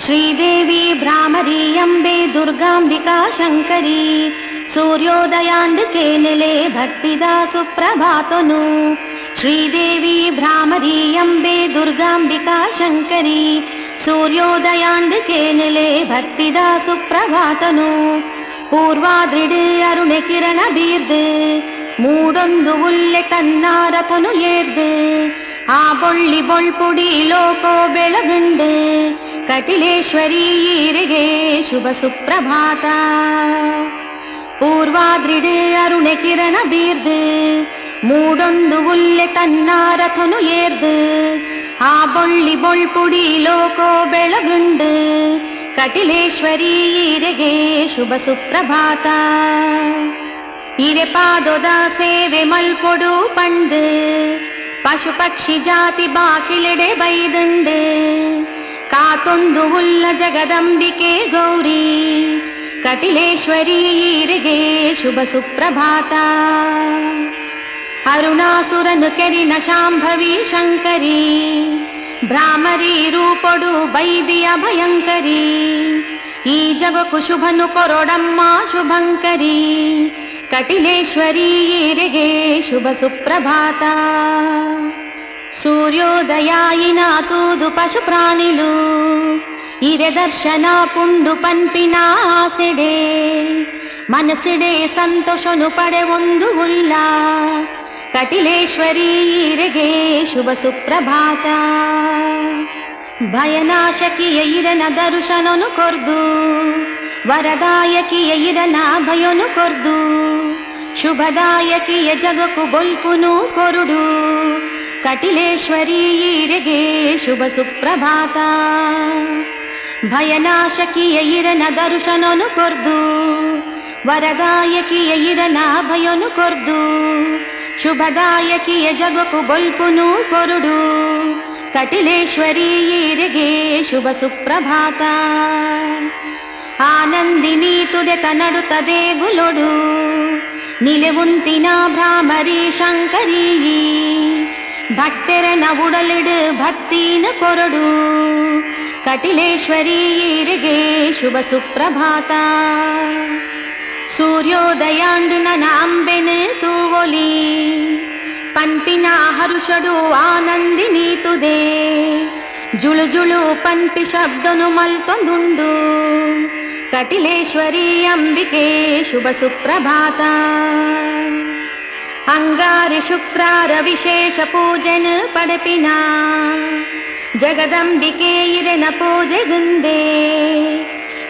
ಶ್ರೀದೇವಿ ಭ್ರಾಮರಿ ಅಂಬೆ ದುರ್ಗಾಂಬಿಕಾ ಶಂಕರಿ ಸೂರ್ಯೋದಯಾಂದಕ್ಕೆ ನೆಲೆ ಭಕ್ತಿದ ಸುಪ್ರಭಾತನು. ಶ್ರೀದೇವಿ ಭ್ರಾಮರಿ ಅಂಬೆ ದುರ್ಗಾಂಬಿಕಾ ಶಂಕರಿ ಸೂರ್ಯೋದಯಾಂದಕ್ಕೆ ನೆಲೆ ಭಕ್ತಿದ ಸುಪ್ರಭಾತನು. ಪೂರ್ವಾದ್ರಿಡು ಅರುಣೆ ಕಿರಣ ಬೀರ್ದು ಮೂಡೊಂದು ಉಲ್ಲೆ ತನ್ನಾರತನು ಏರ್ದು ಆ ಬೊಳ್ಳಿ ಬೊಳ್ಪುಡಿ ಲೋಕೋ ಬೆಳಗುಂಡು ಕಟಿಲೇಶ್ವರಿ ಈರೆಗೆ ಶುಭ ಸುಪ್ರಭಾತ. ಪೂರ್ವಾದ್ರಿಡು ಅರುಣೆ ಕಿರಣ ಬೀರ್ದು ಮೂಡೊಂದು ಉಲ್ಲೆ ತನ್ನಾರಥನು ಏರ್ದು ಆ ಬೊಳ್ಳಿ ಬೊಳ್ಪುಡಿ ಲೋಕೋ ಬೆಳಗುಂಡು ಕಟಿಲೇಶ್ವರಿ ಈರೆಗೆ ಶುಭ ಸುಪ್ರಭಾತ. ಇರೆ ಪಾದೋದ ಸೇವೆ ಮಲ್ಪೊಡು ಪಂಡು ಪಶು ಪಕ್ಷಿ ಜಾತಿ ಬಾಕಿಲೆಡೆ ಬೈದುಂಡು ಕಾತೊಂದು ಉಲ್ಲ ಜಗದಂಬಿಕೆ ಗೌರಿ ಕಟಿಲೇಶ್ವರಿ ಈರೆಗೆ ಶುಭ ಸುಪ್ರಭಾತ. ಅರುಣಾಸುರನು ಕೆರಿನ ಶಾಂಭವಿ ಶಂಕರಿ ಭ್ರಾಮರಿ ರೂಪೊಡು ಬೈದಿಯ ಭಯಂಕರಿ ಈ ಜಗಕ್ಕೂ ಶುಭನು ಕೊರೊಡಮ್ಮ ಶುಭಂಕರಿ ಕಟಿಲೇಶ್ವರಿ ಈರೆಗೆ ಶುಭ ಸುಪ್ರಭಾತ. సూర్యోదయాయిన తూదు పశు ప్రాణిలు ఇరె దర్శన పుండు పన్పిన ఆసెడే మనసిడే సంతోషను పడే ಒಂದು ಉಲ್ಲ ಕಟಿಲೇಶ್ವರಿ ಈರೆಗೆ ಶುಭ ಸುಪ್ರಭಾತ. ಭಯನಾಶಕಿಯ ಇರನ ದರ್ಶನನು ಕೊರ್ದು ವರದಾಯಕಿಯ ಇರನ ಭಯನು ಕೊರ್ದು ಶುಭದಾಯಕಿಯ ಜಗಕ್ಕೂ ಬೊಲ್ಪುನು ಕೊರುಡು ಕಟಿಲೇಶ್ವರಿ ಈರೆಗೆ ಶುಭ ಸುಪ್ರಭಾತ. ಭಯನಾಶಕಿಯ ಇರನ ದರ್ಶನನು ಕೊರ್ದು ವರದಾಯಕಿಯ ಇರನ ಭಯನು ಕೊರ್ದು ಶುಭದಾಯಕಿಯ ಜಗಕ್ಕೂ ಬೊಲ್ಪುನು ಕೊರುಡು ಕಟಿಲೇಶ್ವರಿ ಈರೆಗೆ ಶುಭ ಸುಪ್ರಭಾತ. ಆನಂದಿನಿ ತುದೆ ತನಡುತ್ತದೆ ಗುಲೊಡು ನಿಲೆವುಂತಿನ ಭ್ರಾಮರಿ ಶಂಕರಿ ಭಕ್ತೆರನ ಉಡಲಿಡು ಭಕ್ತಿನ ಕೊರಡು ಕಟಿಲೇಶ್ವರಿ ಈರೆಗೆ ಶುಭ ಸುಪ್ರಭಾತ. ಸೂರ್ಯೋದಯಾಂಡು ನನ ಅಂಬೆನು ತೂವೊಲಿ ಪನ್ಪಿನ ಹರುಷಡು ಆನಂದಿನಿ ತುದೆ ಜುಳು ಜುಳು ಪನ್ಪಿ ಶಬ್ದನು ಮಲ್ತೊಂದುಂಡು ಕಟಿಲೇಶ್ವರಿ ಅಂಬಿಕೆ ಶುಭ ಸುಪ್ರಭಾತ. ಅಂಗಾರಿ ಶುಕ್ರಾರ ವಿಶೇಷ ಪೂಜೆನ ಪಡೆಪಿನ ಜಗದಂಬಿಕೆ ಇರೆನ ಪೂಜೆಗುಂದೆ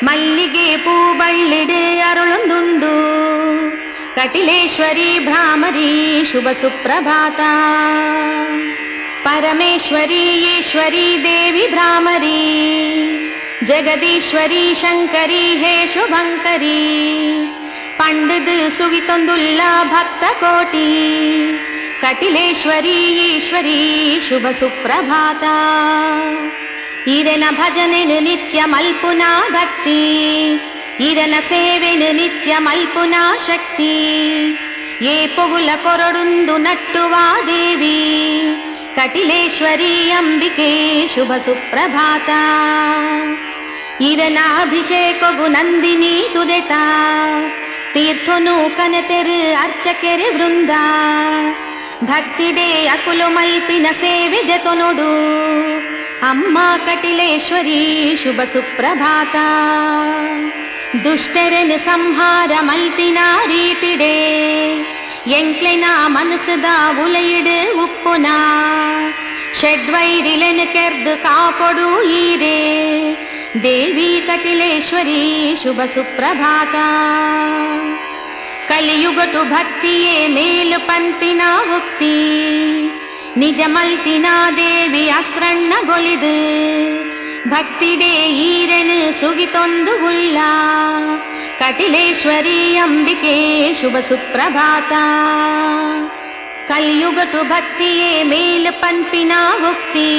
ಮಲ್ಲಿಗೆ ಪೂ ಬಳ್ಳಿಡು ಅರುಳೊಂದುಂಡು ಕಟಿಲೇಶ್ವರಿ ಭ್ರಾಮರಿ ಶುಭ ಸುಪ್ರಭಾತ. ಪರಮೇಶ್ವರಿ ಈಶ್ವರಿ ದೇವಿ ಭ್ರಾಮರಿ ಜಗದೀಶ್ವರಿ ಶಂಕರಿ ಹೇ ಶುಭಂಕರಿ ಪಂಡುದು ಸುವಿತೊಂದುಲ್ಲ ಭಕ್ತ ಕೋಟಿ ಕಟಿಲೇಶ್ವರಿ ಈಶ್ವರಿ ಶುಭ ಸುಪ್ರಭಾತ. ಇರನ ಭಜನೆನು ನಿತ್ಯ ಮಲ್ಪುನಾ ಭಕ್ತಿ ಇರನ ಸೇವೆನು ನಿತ್ಯ ಮಲ್ಪುನಾ ಶಕ್ತಿ ಏ ಪೊಗುಲ ಕೊರಡುಂದು ನಟ್ಟುವ ದೇವಿ ಕಟಿಲೇಶ್ವರಿ ಅಂಬಿಕೆ ಶುಭ ಸುಪ್ರಭಾತ. ಇರನ ಅಭಿಷೇಕಗು ನಂದಿನಿ ತುದೆತ ತೀರ್ಥನು ಕನತೆರು ಅರ್ಚಕೆರೆ ವೃಂದ ಭಕ್ತಿಡೆ ಅಕುಲು ಮಲ್ಪಿನ ಸೇವೆ ಜತೊನೊಡು ಅಮ್ಮ ಕಟಿಲೇಶ್ವರಿ ಶುಭ ಸುಪ್ರಭಾತ. ದುಷ್ಟರನು ಸಂಹಾರ ಮಲ್ತಿನ ರೀತಿಡೆ ಎಂಕ್ಲೆನ ಮನಸ್ಸದ ಉಲಯಿಡು ಉಪ್ಪುನ ಷಡ್ವೈರಿಲೆನು ಕೆರ್ದು ಕಾಪೊಡು ಈರೆ ದೇವಿ ಕಟಿಲೇಶ್ವರಿ ಶುಭ ಸುಪ್ರಭಾತ. ಕಲಿಯುಗಟು ಭಕ್ತಿಯೇ ಮೇಲು ಪನ್ಪಿನ ಉಕ್ತಿ ನಿಜ ಮಲ್ತಿನ ದೇವಿ ಅಸ್ರಣ್ಣಗೊಲಿದು ಭಕ್ತಿಡೆ ಈರೆನು ಸುಗಿತೊಂದು ಉಲ್ಲ ಕಟಿಲೇಶ್ವರಿ ಅಂಬಿಕೆ ಶುಭ ಸುಪ್ರಭಾತ. ಕಲಿಯುಗಟು ಭಕ್ತಿಯೇ ಮೇಲು ಪನ್ಪಿನ ಉಕ್ತಿ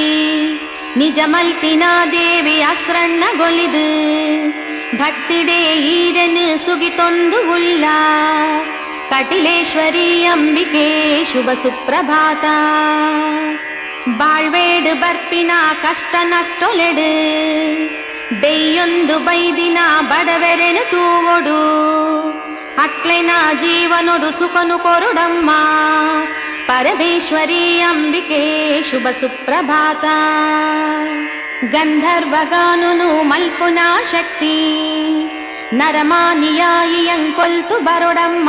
ನಿಜ ಮಲ್ತಿನ ದೇವಿ ಅಸ್ರಣ್ಣಗೊಲಿದು ಭಕ್ತಿಡೆ ಈರೆನು ಸುಗಿತೊಂದು ಉಲ್ಲ ಕಟಿಲೇಶ್ವರಿ ಅಂಬಿಕೆ ಶುಭ ಸುಪ್ರಭಾತ. ಬಾಳ್ವೇಡು ಬರ್ಪಿನ ಕಷ್ಟ ನಷ್ಟೊಲೆಡು ಬೆಯ್ಯೊಂದು ಬೈದಿನ ಬಡವೆರೆನು ತೂವೊಡು ಅಕ್ಲೆನ ಜೀವನೊಡು ಸುಖನು ಕೊರುಡಮ್ಮ ಪರಮೇಶ್ವರಿ ಅಂಬಿಕೆ ಶುಭ ಸುಪ್ರಭಾತ. ಗಂಧರ್ವಗಾನುನು ಮಲ್ಪುನ ಶಕ್ತಿ ನರಮಾನಿಯಾಯಿಯಂಕೊಲ್ತು ಬರೊಡಮ್ಮ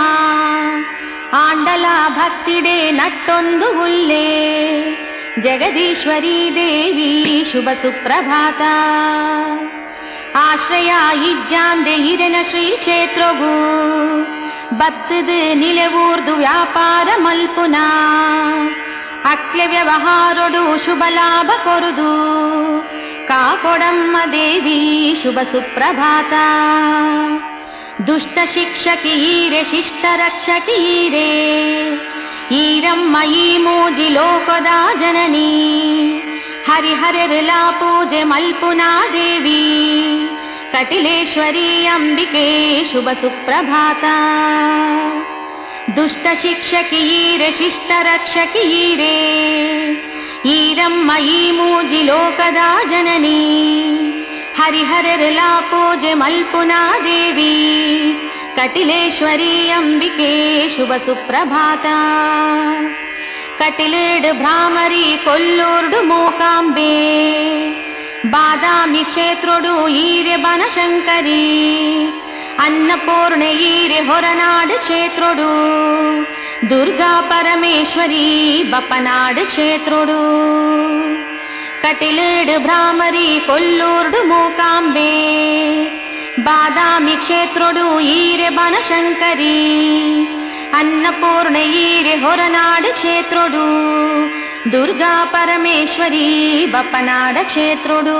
ಆಂಡಲ ಭಕ್ತಿಡೆ ನಟ್ಟೊಂದು ಉಲ್ಲೆ ಜಗದೀಶ್ವರಿ ದೇವಿ ಶುಭ ಸುಪ್ರಭಾತ. ಆಶ್ರಯ ಇಜ್ಜಾಂದೆ ಇರೆನ ಶ್ರೀ ಕ್ಷೇತ್ರಗೂ ಬತ್ತದು ನಿಲೆವೂರ್ದು ವ್ಯಾಪಾರ ಮಲ್ಪುನ ಅಕ್ಲೆ ವ್ಯವಹಾರೊಡು ಶುಭ ಲಾಭ ಕೊರುದು ಕಾಕೊಡಮ್ಮ ದೇವಿ ಶುಭ ಸುಪ್ರಭಾತ. ದುಷ್ಟ ಶಿಕ್ಷಕಿ ಈರೆ ಶಿಷ್ಟ ರಕ್ಷಕಿ ಈರೆ ಈರಮ್ಮ ಈ ಮೂಜಿ ಲೋಕದ ಜನನಿ ಹರಿಹರರ್ಲಾ ಪೂಜೆ ಮಲ್ಪುನಾ ದೇವಿ ಕಟಿಲೇಶ್ವರಿ ಅಂಬಿಕೆ ಶುಭ ಸುಪ್ರಭಾತ. ದುಷ್ಟ ಶಿಕ್ಷಕಿ ಈರೆ ಶಿಷ್ಟ ರಕ್ಷಕಿ ಈರೆ ಈರಮ್ಮ ಈ ಮೂಜಿ ಲೋಕದ ಜನನಿ ಹರಿಹರರ್ಲಾ ಪೂಜೆ ಮಲ್ಪುನಾ ದೇವಿ ಕಟಿಲೇಶ್ವರಿ ಅಂಬಿಕೆ ಶುಭ ಸುಪ್ರಭಾತ. ಕಟಿಲೇಡ್ ಭ್ರಾಮರಿ ಕೊಲ್ಲೂರ್ಡು ಮೂಕಾಂಬೆ ಬಾದಾಮಿ ಕ್ಷೇತ್ರೊಡು ಈರೆ ಬನಶಂಕರಿ ಅನ್ನಪೂರ್ಣೆ ಈರೆ ಹೊರನಾಡು ಕ್ಷೇತ್ರೊಡು ದುರ್ಗಾ ಪರಮೇಶ್ವರಿ ಬಪ್ಪನಾಡು ಕ್ಷೇತ್ರೊಡು. ಕಟಿಲೇಡ್ ಭ್ರಾಮರಿ ಕೊಲ್ಲೂರ್ಡು ಮೂಕಾಂಬೆ ಬಾದಾಮಿ ಕ್ಷೇತ್ರೊಡು ಈರೆ ಬನಶಂಕರಿ ಅನ್ನಪೂರ್ಣೆ ಈರೆ ಹೊರನಾಡು ಕ್ಷೇತ್ರೊಡು ದುರ್ಗಾ ಪರಮೇಶ್ವರಿ ಬಪ್ಪನಾಡ ಕ್ಷೇತ್ರೊಡು.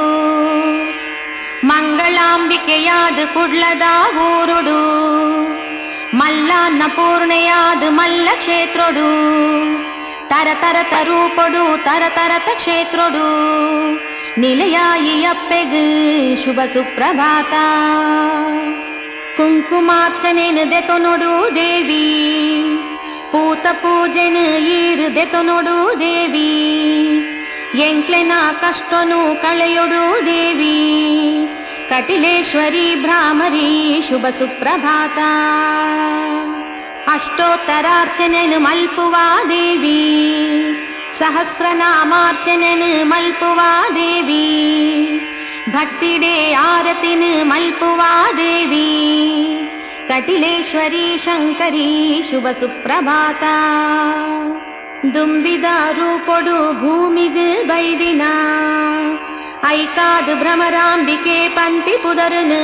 ಮಂಗಳಾಂಬಿಕೆಯಾದ ಕುಡ್ಲದ ಊರುಡು ಮಲ್ಲಾನ್ನಪೂರ್ಣೆಯಾದ ಮಲ್ಲ ಕ್ಷೇತ್ರೊಡು ತರತರತ ರೂಪೊಡು ತರತರತ ಕ್ಷೇತ್ರೊಡು ನಿಲಯಾಯಿ ಅಪ್ಪೆಗ್ ಶುಭ ಸುಪ್ರಭಾತ. ಕುಂಕುಮಾರ್ಚನೆನು ದೆತೊನೊಡು ದೇವಿ ಪೂತ ಪೂಜೆನು ಈರು ದೆತೊನೊಡು ದೇವಿ ಎಂಕ್ಲೆನ ಕಷ್ಟನು ಕಳೆಯೊಡು ದೇವಿ ಕಟಿಲೇಶ್ವರಿ ಭ್ರಾಮರಿ ಶುಭ ಸುಪ್ರಭಾತ. ಅಷ್ಟೋತ್ತರಾರ್ಚನೆನು ಮಲ್ಪುವ ದೇವಿ ಸಹಸ್ರನಾಮಾರ್ಚನೆನು ಮಲ್ಪುವ ದೇವಿ ಭಕ್ತಿಡೆ ಆರತಿನು ಮಲ್ಪುವ ದೇವಿ ಕಟಿಲೇಶ್ವರಿ ಶಂಕರಿ ಶುಭ ಸುಪ್ರಭಾತ. ದುಂಬಿದ ರೂಪೊಡು ಭೂಮಿಗ್ ಬೈದಿನ ಐಕಾದು ಭ್ರಮರಾಂಬಿಕೆ ಪಂಪಿ ಪುದರನು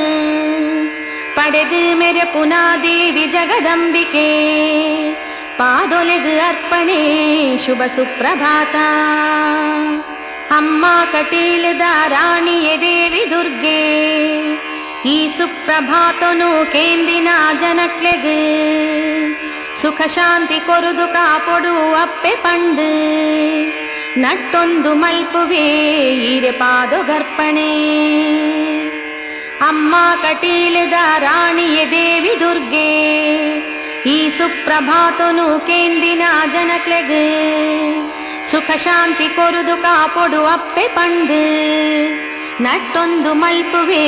ಪಡೆದು ಮೆರೆಪುನ ದೇವಿ ಜಗದಂಬಿಕೆ ಪಾದೊಲೆಗ್ ಅರ್ಪಣೆ ಶುಭ ಸುಪ್ರಭಾತ. ಅಮ್ಮ ಕಟೀಲದ ರಾಣಿಯೇ ದೇವಿ ದುರ್ಗೆ ಈ ಸುಪ್ರಭಾತನು ಕೇಂದಿನ ಜನಕ್ಲೆಗ್ ಸುಖ ಶಾಂತಿ ಕೊರುದು ಕಾಪೊಡು ಅಪ್ಪೆ ಪಂಡು ನಟ್ಟೊಂದು ಮಲ್ಪುವೆ ಈರೆ ಪಾದೊಗರ್ಪಣೆ. ಅಮ್ಮ ಕಟೀಲದ ರಾಣಿಯೇ ದೇವಿ ದುರ್ಗೆ ಈ ಸುಪ್ರಭಾತನು ಕೇಂದಿನ ಜನಕ್ಲೆಗ್ ಸುಖ ಶಾಂತಿ ಕೊರುದು ಕಾಪೊಡು ಅಪ್ಪೆ ಪಂಡು ನಟ್ಟೊಂದು ಮಲ್ಪುವೆ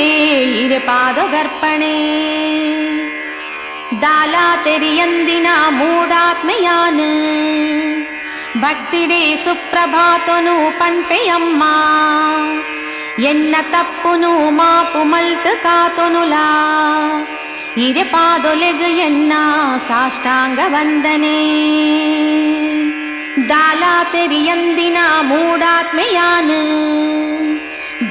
ಈರೆ ಪಾದೊಗರ್ಪಣೆ. ದಾಲಾ ತೆರಿಯಂದಿನ ಮೂಡಾತ್ಮೆಯಾನು ಭಕ್ತಿಡೆ ಸುಪ್ರಭಾತನು ಪಂಪೆಯಮ್ಮ ಎನ್ನ ತಪ್ಪುನು ಮಾಪು ಮಲ್ತು ಕಾತೊನುಲಾ ಇರೆ ಪಾದೊಲೆಗ್ ಎನ್ನ ಸಾಷ್ಟಾಂಗ ವಂದನೆ. ದಾಲಾ ತೆರಿಯಂದಿನ ಮೂಡಾತ್ಮೆಯಾನು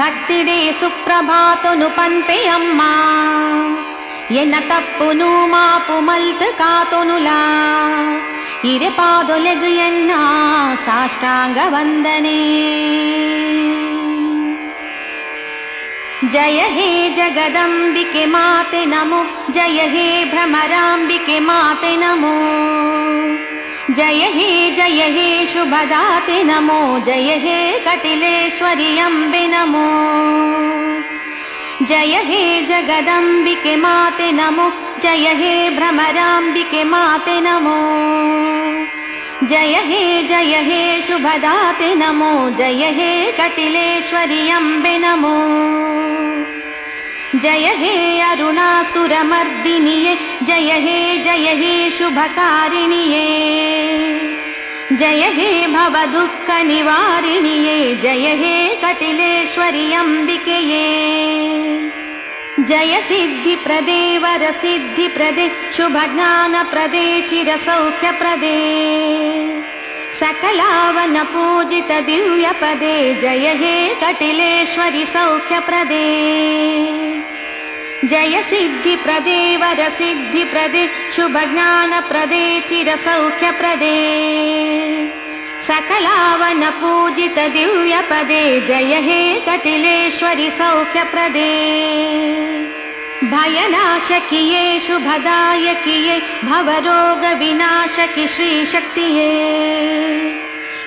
ಭಕ್ತಿಡೆ ಸುಪ್ರಭಾತನು ಪಂಪೆಯಮ್ಮ ಎನ್ನ ತಪ್ಪುನು ಮಾಪು ಮಲ್ತು ಕಾತೊನುಲಾ ಇರೆ ಪಾದೊಲೆಗ್ ಎನ್ನ ಸಾಷ್ಟಾಂಗ ವಂದನೆ. ಜಯ ಹೇ ಜಗದಂಬಿಕೆ ಮಾತೆ ನಮೋ ಜಯ ಹೇ ಭ್ರಮರಾಂಬಿಕೆ ಮಾತೆ ನಮೋ ಜಯ ಹೇ ಶುಭದಾತೆ ನಮೋ ಜಯ ಹೇ ಕಟಿಲೇಶ್ವರಿ ಅಂಬೆ ನಮೋ ಜಯ ಹೇ ಜಗದಂಬಿಕೆ ಮಾತೆ ನಮೋ ಜಯ ಹೇ ಭ್ರಮರಾಂಬಿಕೆ ಮಾತೆ ನಮೋ ಜಯ ಹೇ ಶುಭದಾತೆ ನಮೋ ಜಯ ಹೇ ಕಟಿಲೇಶ್ವರಿ ಅಂಬೆ ನಮೋ जय हे अरुणासुरमर्दिनिये जय हे शुभकारिणिये जय हे भवदुःखनिवारिणिये जय हे कटिलेश्वरि अम्बिकेये जय सिद्धिप्रदे वरसिद्धिप्रदे शुभज्ञानप्रदे चिरसौख्यप्रदे सकलावन पूजित दिव्यपदे जय हे कटिलेश्वरि सौख्यप्रदे जय सिद्धिप्रदे वरसिद्धिप्रदे शुभज्ञानप्रदे चिरसौख्यप्रदे सकलावन पूजित दिव्यपदे जय हे कटिलेश्वरि सौख्यप्रदे भयनाशकिये शुभदायकिये भवरोगविनाशकि श्रीशक्तिये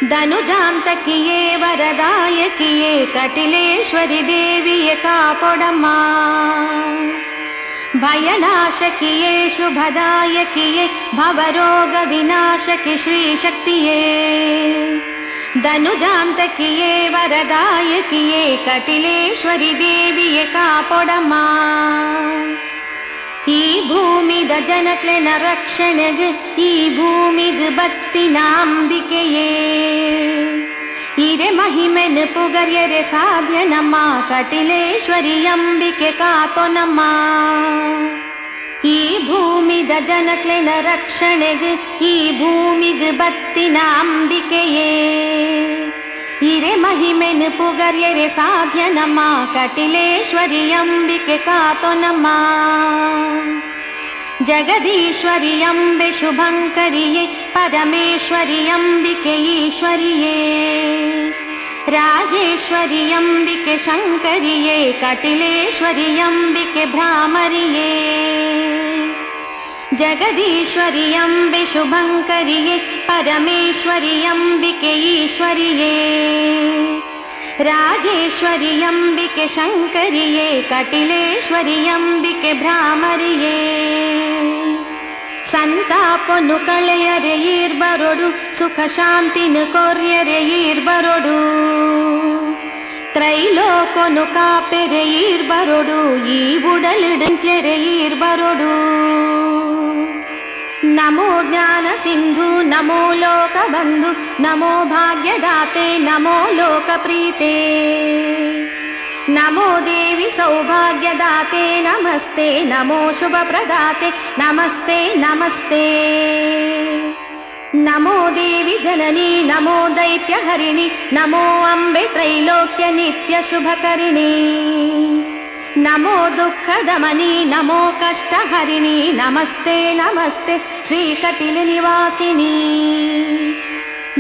धनुजान्तकिये वरदायकिये कटिलेश्वरि देविये कापोडम्मा भयनाशकिये शुभदायकिये भवरोगविनाशकि श्रीशक्तिये धनुजान्तकिये वरदायकिये कटिलेश्वरि देविये कापोडम्मा ಈ ಭೂಮಿದ ಜನಕ್ಲೆನ ರಕ್ಷಣೆಗ್ ಈ ಭೂಮಿಗ್ ಬತ್ತಿನ ಅಂಬಿಕೆಯೇ ಇರೆ ಮಹಿಮೆನ್ ಪುಗರ್ಯರೆ ಸಾಧ್ಯ ನಮ್ಮ ಕಟಿಲೇಶ್ವರಿ ಅಂಬಿಕೆ ಕಾತೋ ನಮ್ಮ ಈ ಭೂಮಿದ ಜನಕ್ಲೆನ ರಕ್ಷಣೆಗ್ ಈ ಭೂಮಿಗ್ ಬತ್ತಿನ ಅಂಬಿಕೆಯೇ ಇರೆ ಮಹಿಮೆನ್ ಪುಗರ್ಯರೆ ಸಾಧ್ಯ ನಮ್ಮ ಕಟಿಲೇಶ್ವರಿ ಅಂಬಿಕೆ ಕಾತೋ ನಮ್ಮ ಜಗದೀಶ್ವರಿ ಅಂಬೆ ಶುಭಂಕರಿಯೇ ಪರಮೇಶ್ವರಿ ಅಂಬಿಕೆ ಈಶ್ವರಿಯೇ ರಾಜೇಶ್ವರಿ ಅಂಬಿಕೆ ಶಂಕರಿಯೇ ಕಟಿಲೇಶ್ವರಿ ಅಂಬಿಕೆ ಭ್ರಾಮರಿಯೇ ಜಗದೀಶ್ವರಿ ಅಂಬೆ ಶುಭಂಕರಿಯೇ ಪರಮೇಶ್ವರಿ ಅಂಬಿಕೆ ಈಶ್ವರಿಯೇ ರಾಜೇಶ್ವರಿ ಅಂಬಿಕೆ ಶಂಕರಿಯೇ ಕಟಿಲೇಶ್ವರಿ ಅಂಬಿಕೆ ಭ್ರಾಮರಿಯೇ ಸಂತಾಪನು ಕಳೆಯರೆ ಈರ್ಬರೊಡು ಸುಖ ಶಾಂತಿನು ಕೊರ್ಯರೆ ಈರ್ಬರೊಡು ತ್ರೈಲೋಕನು ಕಾಪೆರೆ ಈರ್ಬರೊಡು ಈ ಬುಡಲಿಡಂತ್ಯರೆ ಈರ್ಬರೊಡು ನಮೋ ಜ್ಞಾನ ಸಿಂಧು ನಮೋ ಲೋಕ ಬಂಧು ನಮೋ ಭಾಗ್ಯದಾತೆ ನಮೋ ಲೋಕ ಪ್ರೀತೆ ನಮೋ ದೇವಿ ಸೌಭಾಗ್ಯದಾತೆ ನಮಸ್ತೆ ನಮೋ ಶುಭ ಪ್ರದಾತೆ ನಮಸ್ತೆ ನಮಸ್ತೆ ನಮೋ ದೇವಿ ಜನನಿ ನಮೋ ದೈತ್ಯ ಹರಿಣಿ ನಮೋ ಅಂಬೆ ತ್ರೈಲೋಕ್ಯ ನಿತ್ಯ ಶುಭಕರಿಣಿ ನಮೋ ದುಃಖ ದಮನಿ ನಮೋ ಕಷ್ಟ ಹರಿಣಿ ನಮಸ್ತೆ ನಮಸ್ತೆ ಶ್ರೀ ಕಟಿಲು ನಿವಾಸಿನಿ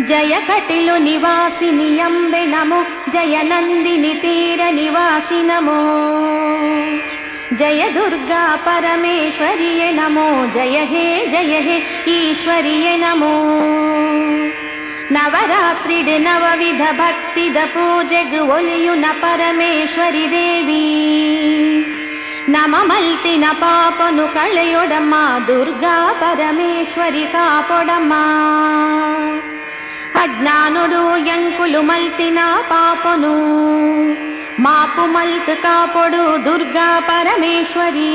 ಜಯ ಕಟಿಲು ನಿವಾಸಿನಿ ಅಂಬೆ ನಮೋ ಜಯ ನಂದಿನಿ ತೀರ ನಿವಾಸಿ ನಮೋ ಜಯ ದುರ್ಗಾ ಪರಮೇಶ್ವರಿಯೇ ನಮೋ ಜಯ ಹೇ ಈಶ್ವರಿಯೇ ನಮೋ ನವರಾತ್ರಿಡ್ ನವವಿಧ ಭಕ್ತಿದ ಪೂಜೆಗ್ ಒಲಿಯುನ ಪರಮೇಶ್ವರಿ ದೇವಿ ನಮ ಮಲ್ತಿನ ಪಾಪನು ಕಳೆಯೊಡಮ್ಮ ದುರ್ಗಾ ಪರಮೇಶ್ವರಿ ಕಾಪೊಡಮ್ಮ ಅಜ್ಞಾನುಡು ಎಂಕುಲು ಮಲ್ತಿನ ಪಾಪನು ಮಾಪು ಮಲ್ತ್ ಕಾಪೊಡು ದುರ್ಗಾ ಪರಮೇಶ್ವರಿ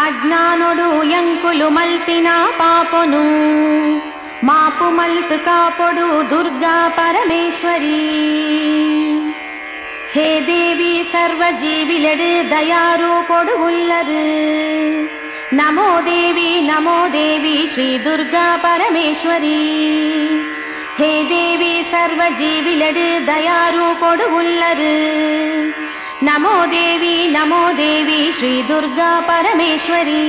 ಅಜ್ಞಾನುಡು ಎಂಕುಲು ಮಲ್ತಿನ ಪಾಪನು ಮಾಪು ಮಲ್ತ್ ಕಾಪೊಡು ದುರ್ಗಾ ಪರಮೇಶ್ವರಿ ಹೇ ದೇವಿ ಸರ್ವ ಜೀವಿಲೆಡು ದಯಾರೂಪೊಡು ಉಲ್ಲರು ನಮೋ ದೇವಿ ಶ್ರೀ ದುರ್ಗಾ ಪರಮೇಶ್ವರಿ ಹೇ ದೇವಿ ಸರ್ವ ಜೀವಿಲೆಡು ದಯಾರೂಪೊಡು ಉಲ್ಲರು ನಮೋ ದೇವಿ ಶ್ರೀ ದುರ್ಗಾ ಪರಮೇಶ್ವರಿ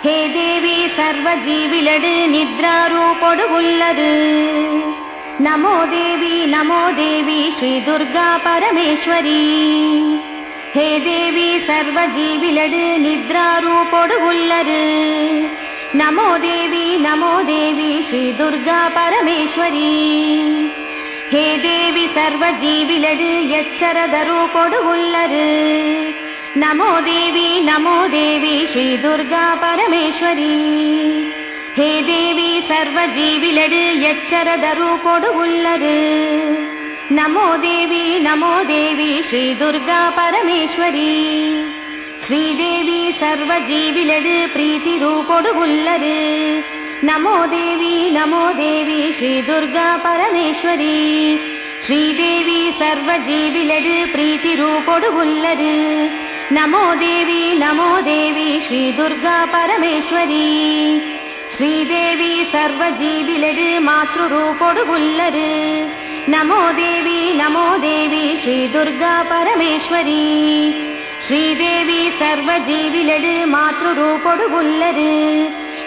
ಹೇ ದೇವಿ ಸರ್ವ ಜೀವಿಲೆಡು ನಿದ್ರಾರೂಪೊಡು ಉಲ್ಲರು ನಮೋ ದೇವಿ ಶ್ರೀ ದುರ್ಗಾ ಪರಮೇಶ್ವರಿ ಹೇ ದೇವಿ ಸರ್ವ ಜೀವಿಲೆಡು ನಿದ್ರಾರೂಪೊಡು ಉಲ್ಲರು ನಮೋ ದೇವಿ ಶ್ರೀ ದುರ್ಗಾ ಪರಮೇಶ್ವರಿ ಹೇ ದೇವಿ ಸರ್ವ ಜೀವಿಲೆಡು ಎಚ್ಚರದ ರೂಪೊಡು ಉಲ್ಲರು ನಮೋ ದೇವಿ ಶ್ರೀ ದುರ್ಗಾ ಪರಮೇಶ್ವರಿ ಹೇ ದೇವಿ ಸರ್ವ ಜೀವಿಲೆಡು ಎಚ್ಚರದ ರೂಪೊಡು ಉಲ್ಲರು ನಮೋ ದೇವಿ ಶ್ರೀ ದುರ್ಗಾ ಪರಮೇಶ್ವರಿ. ಶ್ರೀದೇವಿ ಸರ್ವ ಜೀವಿಲಡು ಪ್ರೀತಿ ರೂಪೊಡು ಉಲ್ಲರು. ನಮೋ ದೇವಿ ಶ್ರೀ ದುರ್ಗಾ ಪರಮೇಶ್ವರಿ. ಶ್ರೀದೇವಿ ಸರ್ವ ಜೀವಿಲಡು ಪ್ರೀತಿ ರೂಪೊಡು ಉಲ್ಲರು. ನಮೋ ದೇವಿ ಶ್ರೀ ದುರ್ಗಾ ಪರಮೇಶ್ವರಿ. ಶ್ರೀದೇವಿ ಸರ್ವ ಜೀವಿಲಡು ಮಾತೃ ರೂಪೊಡು ಉಲ್ಲರು. ನಮೋ ದೇವಿ ಶ್ರೀ ದುರ್ಗಾ ಪರಮೇಶ್ವರಿ. ಶ್ರೀದೇವಿ ಸರ್ವ ಜೀವಿಲಡು ಮಾತೃ ರೂಪೊಡು ಉಲ್ಲರು.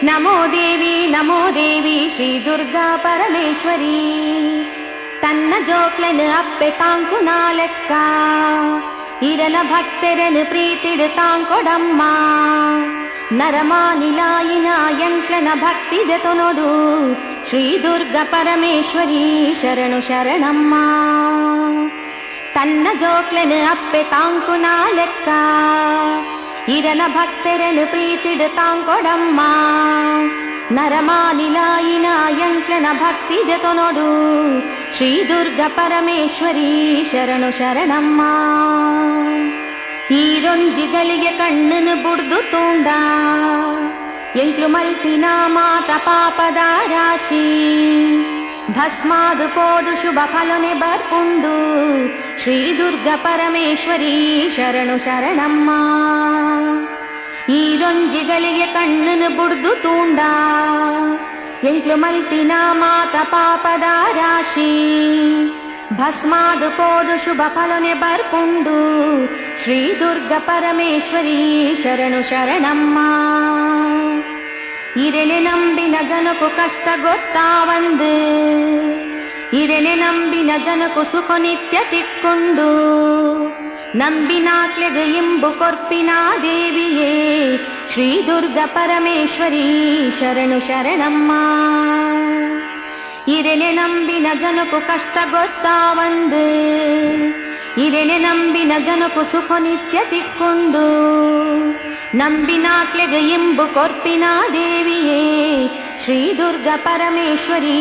ನಮೋ ದೇವಿ ಶ್ರೀ ದುರ್ಗಾ ಪರಮೇಶ್ವರಿ. ತನ್ನ ಜೋಕ್ಲನು ಅಪ್ಪೆ ಕಾಂಕು ನಾಲೆಕ್ಕ ಇರಲ ಭಕ್ತರನು ಪ್ರೀತಿಡು ತಾಂಕೊಡಮ್ಮ. ನರಮಾನಿಲಾಯಿನ ಯಂತ್ರನ ಭಕ್ತಿದ ತೊನೊಡು ಶ್ರೀ ದುರ್ಗಾ ಪರಮೇಶ್ವರಿ ಶರಣು ಶರಣಮ್ಮ. ತನ್ನ ಜೋಕ್ಲನು ಅಪ್ಪೆ ತಾಂಕು ನಾಲೆಕ್ಕ ಇರಲ ಭಕ್ತರನು ಪ್ರೀತಿಡು ತಾಂಕೊಡಮ್ಮ. ನರಮಾನಿಲಾಯಿನ ಯಂತ್ರನ ಭಕ್ತಿದ ತೊನೊಡು ಶ್ರೀ ದುರ್ಗಾ ಪರಮೇಶ್ವರಿ ಶರಣು ಶರಣಮ್ಮ. ಈರೊಂಜಿಗಳಿಗೆ ಕಣ್ಣನು ಬುಡ್ದು ತೂಂಡ ಎಂಕ್ಲು ಮಲ್ತಿನ ಮಾತ ಪಾಪದ ರಾಶಿ. ಭಸ್ಮಾದು ಪೋದು ಶುಭ ಫಲನೆ ಬರ್ಪುಂಡು ಶ್ರೀ ದುರ್ಗಾ ಪರಮೇಶ್ವರಿ ಶರಣು ಶರಣಮ್ಮ. ಈರೊಂಜಿಗಳಿಗೆ ಕಣ್ಣನು ಬುಡ್ದು ತೂಂಡ ಎಂಕ್ಲು ಮಲ್ತಿನ ಮಾತ ಪಾಪದ ರಾಶಿ. ಭಸ್ಮಾದು ಪೋದು ಶುಭ ಫಲನೆ ಬರ್ಪುಂಡು ಶ್ರೀ ದುರ್ಗಾ ಪರಮೇಶ್ವರಿ ಶರಣು ಶರಣಮ್ಮ. ಇರೆನೆ ನಂಬಿನ ಜನಕು ಕಷ್ಟ ಗೊತ್ತಾವಂದು. ಇರೆನೆ ನಂಬಿನ ಜನಕು ಸುಖ ನಿತ್ಯ ತಿಕ್ಕೊಂಡು. ನಂಬಿನಾಕ್ಲೆಗ ಇಂಬು ಕೊರ್ಪಿನ ದೇವಿಯೇ ಶ್ರೀ ದುರ್ಗಾ ಪರಮೇಶ್ವರಿ ಶರಣು ಶರಣಮ್ಮ. ಇರೆನೆ ನಂಬಿನ ಜನಕು ಕಷ್ಟ ಗೊತ್ತಾವಂದು. ಇರೆನೆ ನಂಬಿನ ಜನಕು ಸುಖ ನಿತ್ಯ ತಿಕ್ಕೊಂಡು. ನಂಬಿನಾಕ್ಲೆಗ ಇಂಬು ಕೊರ್ಪಿನ ದೇವಿಯೇ ಶ್ರೀ ದುರ್ಗಾ ಪರಮೇಶ್ವರಿ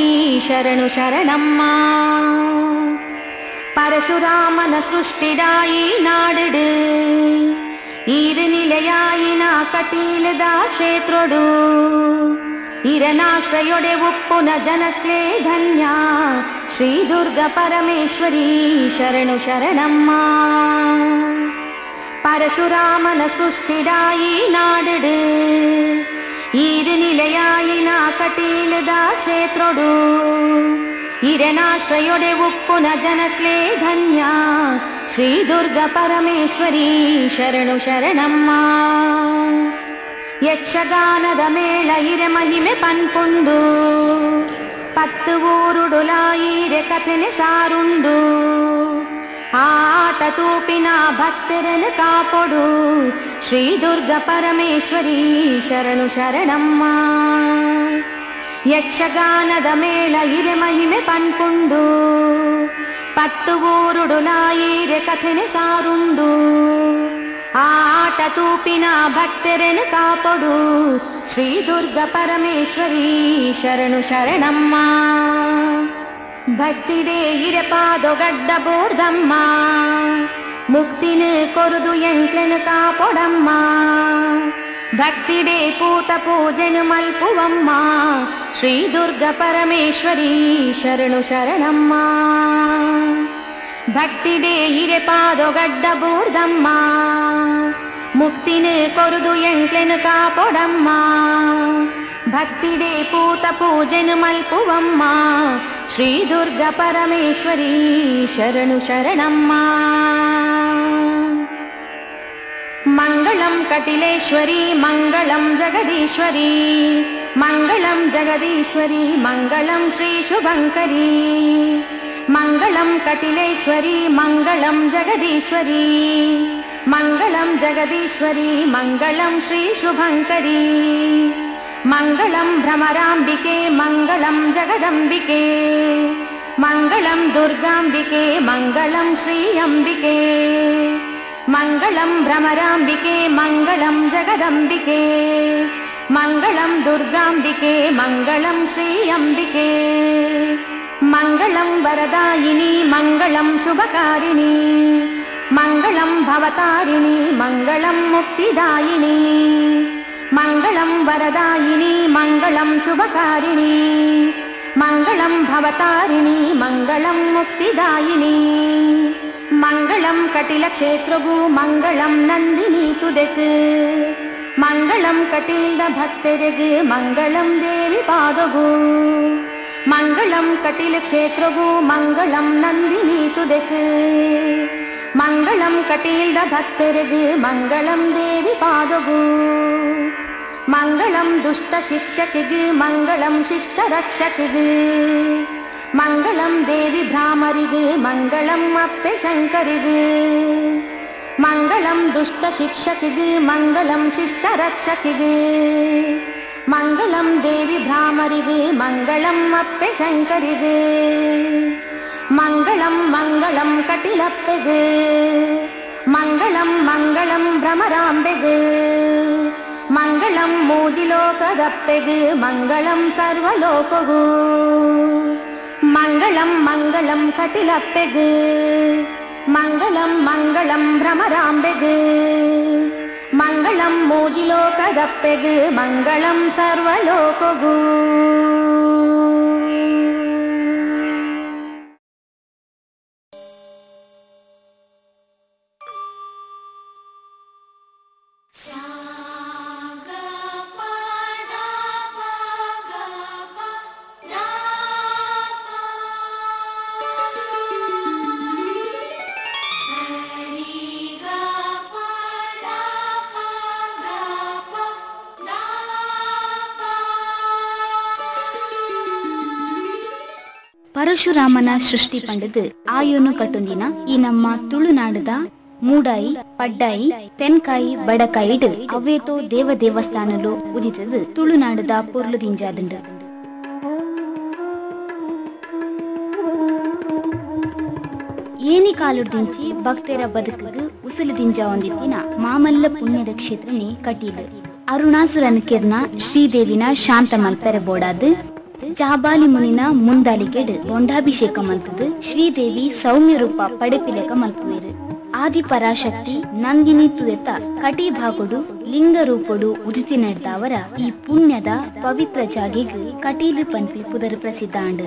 ಶರಣು ಶರಣಮ್ಮ. ಪರಶುರಾಮನ ಸೃಷ್ಟಿದಾಯಿ ನಾಡಿಡು ಈರು ನಿಲೆಯಾಯಿನ ಕಟೀಲದ ಕ್ಷೇತ್ರೊಡು. ಇರನಾಶ್ರಯೊಡೆ ಉಪ್ಪುನ ಜನಕ್ಲೆ ಧನ್ಯ ಶ್ರೀ ದುರ್ಗಾ ಪರಮೇಶ್ವರಿ ಶರಣು ಶರಣಮ್ಮ. ಪರಶುರಾಮನ ಸೃಷ್ಟಿದಾಯಿ ನಾಡಿಡು ಈರು ನಿಲೆಯಾಯಿನ ಕಟೀಲದ ಕ್ಷೇತ್ರೊಡು. ಇರನಾಶ್ರಯೊಡೆ ಉಪ್ಪುನ ಜನಕ್ಲೆ ಧನ್ಯ ಶ್ರೀ ದುರ್ಗಾ ಪರಮೇಶ್ವರಿ ಶರಣು ಶರಣಮ್ಮ. ಯಕ್ಷಗಾನದ ಮೇಳ ಇರೆ ಮಹಿಮೆ ಪನ್ಪುಂಡು. 10 ಊರುಡುಲಾಯಿರೆ ಕಥೆನೆ ಸಾರುಂಡು. ಆಟ ತೂಪಿನ ಭಕ್ತರನ್ನು ಕಾಪೊಡು ಶ್ರೀ ದುರ್ಗಾ ಪರಮೇಶ್ವರಿ ಶರಣು ಶರಣಮ್ಮ. ಯಕ್ಷಗಾನದ ಮೇಳ ಇರೆ ಮಹಿಮೆ ಪನ್ಪುಂಡು. 10 ಊರುಡುಲಾಯಿರೆ ಕಥೆನೆ ಸಾರುಂಡು. ಆಟ ತೂಪಿನ ಭಕ್ತರನ್ನು ಕಾಪೊಡು ಶ್ರೀ ದುರ್ಗಾ ಪರಮೇಶ್ವರಿ ಶರಣು ಶರಣಮ್ಮ. ಭಕ್ತಿಡೆ ಇರೆ ಪಾದೊಗಡ್ಡ ಬೋರ್ದಮ್ಮ. ಮುಕ್ತಿನ ಕೊರುದು ಎಂಕ್ಲೆನು ಕಾಪೊಡಮ್ಮ. ಭಕ್ತಿಡೆ ಪೂತ ಪೂಜೆನು ಮಲ್ಪುವಮ್ಮ ಶ್ರೀ ದುರ್ಗಾ ಪರಮೇಶ್ವರಿ ಶರಣು ಶರಣಮ್ಮ. ಭಕ್ತಿಡೆ ಇರೆ ಪಾದೊಗಡ್ಡ ಬೋರ್ದಮ್ಮ. ಮುಕ್ತಿನ ಕೊರುದು ಎಂಕ್ಲೆನು ಕಾಪೊಡಮ್ಮ. ಭಕ್ತಿಡೆ ಪೂತ ಪೂಜೆನು ಮಲ್ಪುವಮ್ಮ ಶ್ರೀ ದುರ್ಗಾ ಪರಮೇಶ್ವರಿ ಶರಣು ಶರಣಮ್ಮ. ಮಂಗಳಂ ಕಟಿಲೇಶ್ವರಿ ಮಂಗಳಂ ಜಗದೀಶ್ವರಿ. ಮಂಗಳಂ ಜಗದೀಶ್ವರಿ ಮಂಗಳಂ ಶ್ರೀ ಶುಭಂಕರಿ. ಮಂಗಳಂ ಕಟಿಲೇಶ್ವರಿ ಮಂಗಳಂ ಜಗದೀಶ್ವರಿ. ಮಂಗಳಂ ಜಗದೀಶ್ವರಿ ಮಂಗಳಂ ಶ್ರೀ ಶುಭಂಕರಿ. ಮಂಗಳಂ ಭ್ರಮರಾಂಬಿಕೆ ಮಂಗಳಂ ಜಗದಂಬಿಕೆ. ಮಂಗಳಂ ದುರ್ಗಾಂಬಿಕೆ ಮಂಗಳಂ ಶ್ರೀ ಅಂಬಿಕೆ. ಮಂಗಳಂ ಭ್ರಮರಾಂಬಿಕೆ ಮಂಗಳಂ ಜಗದಂಬಿಕೆ. ಮಂಗಳಂ ದುರ್ಗಾಂಬಿಕೆ ಮಂಗಳಂ ಶ್ರೀ ಅಂಬಿಕೆ. ಮಂಗಳಂ ವರದಾಯಿನಿ ಮಂಗಳಂ ಶುಭಕಾರಿಣಿ ಮಂಗಳಂ ಭವತಾರಿಣಿ ಮಂಗಳಂ ಮುಕ್ತಿದಾಯಿನಿ ಮಂಗಳಂ ವರದಾಯಿನಿ ಮಂಗಳಂ ಶುಭಕಾರಿಣಿ ಮಂಗಳಂ ಭವತಾರಿಣಿ ಮಂಗಳಂ ಮುಕ್ತಿದಾಯಿನಿ ಮಂಗಳಂ ಕಟಿಲ ಕ್ಷೇತ್ರಗೂ ಮಂಗಳಂ ನಂದಿನಿ ತುದೆಕ್ ಮಂಗಳಂ ಕಟೀಲ್ದ ಭಕ್ತರಿಗೆ ಮಂಗಳಂ ದೇವಿ ಪಾದಗೂ ಮಂಗಳಂ ಕಟಿಲ ಕ್ಷೇತ್ರಗೂ ಮಂಗಳಂ ನಂದಿನಿ ತುದೆಕ್ ಮಂಗಳಂ ಕಟೀಲ್ದ ಭಕ್ತರಿಗೆ ಮಂಗಳಂ ದೇವಿ ಪಾದಗೂ ಮಂಗಳಂ ದುಷ್ಟ ಶಿಕ್ಷಕಿಗೆ ಮಂಗಳಂ ಶಿಷ್ಟ ರಕ್ಷಕಿಗೆ ಮಂಗಳಂ ದೇವಿ ಭ್ರಾಮರಿಗೆ ಮಂಗಳಂ ಅಪ್ಪೆ ಶಂಕರಿಗೆ ಮಂಗಳಂ ದುಷ್ಟ ಶಿಕ್ಷಕಿಗೆ ಮಂಗಳಂ ಶಿಷ್ಟ ರಕ್ಷಕಿಗೆ ಮಂಗಳಂ ದೇವಿ ಭ್ರಾಮರಿಗೆ ಮಂಗಳಂ ಅಪ್ಪೆ ಶಂಕರಿಗೆ ಮಂಗಳಂ ಮಂಗಳಂ ಕಟಿಲಪ್ಪೆಗೆ ಮಂಗಳಂ ಮಂಗಳಂ ಭ್ರಮರಾಂಬೆಗೆ ಮಂಗಳಂ ಮೂಜಿಲೋಕದಪ್ಪೆಗೆ ಮಂಗಳಂ ಸರ್ವಲೋಕಗೂ ಮಂಗಳಂ ಮಂಗಳಂ ಕಟಿಲಪ್ಪೆಗೆ ಮಂಗಳಂ ಮಂಗಳಂ ಭ್ರಮರಾಂಬೆಗೆ ಮಂಗಳಂ ಮೂಜಿಲೋಕದಪ್ಪೆಗೆ ಮಂಗಳಂ ಸರ್ವಲೋಕಗೂ. ಪರಶುರಾಮನ ಸೃಷ್ಟಿ ಪಂಡದು ಆಯೋನು ಕಟ್ಟೊಂದಿನ ಈ ನಮ್ಮ ತುಳುನಾಡದ ಮೂಡಾಯಿ ಪಡ್ಡಾಯಿ ತೆನ್ಕಾಯಿ ಬಡಕಾಯಿಡ್ ಅವೇತೋ ದೇವ ದೇವಸ್ಥಾನಲು ಉದಿತದು ತುಳುನಾಡದ ಪೊರ್ಲು ದಿಂಜಾದಂಡು. ಏನಿ ಕಾಲುಡ್ದಿಂಚಿ ಭಕ್ತರ ಬದುಕುಗು ಉಸುಲು ದಿಂಜ ಹೊಂದಿತ್ತಿನ ಮಾಮಲ್ಲ ಪುಣ್ಯದ ಕ್ಷೇತ್ರನೇ ಕಟೀಲು ಅರುಣಾಸುರನ ಕಿರ್ನ ಶ್ರೀದೇವಿನ ಶಾಂತ ಮಲ್ಪೆರೆ ಬೋಡಾದು ಜಾಬಾಲಿ ಮುನಿನ ಮುಂದಾಲಿಗೆಡ್ ಬೊಂಡಾಭಿಷೇಕ ಮಲ್ತದು ಶ್ರೀದೇವಿ ಸೌಮ್ಯ ರೂಪ ಪಡೆಪಿಲೆಕ ಮಲ್ಪುವೇರು ಆದಿ ಪರಾಶಕ್ತಿ ನಂದಿನಿ ತುದೆತ ಕಟಿ ಭಾಗೊಡು ಲಿಂಗ ರೂಪೊಡು ಉದಿತಿ ನಡೆದವರ ಈ ಪುಣ್ಯದ ಪವಿತ್ರ ಜಾಗೆಗ್ ಕಟೀಲು ಪನ್ಪಿ ಪುದರ್ ಪ್ರಸಿದ್ಧ ಅಂಡ್.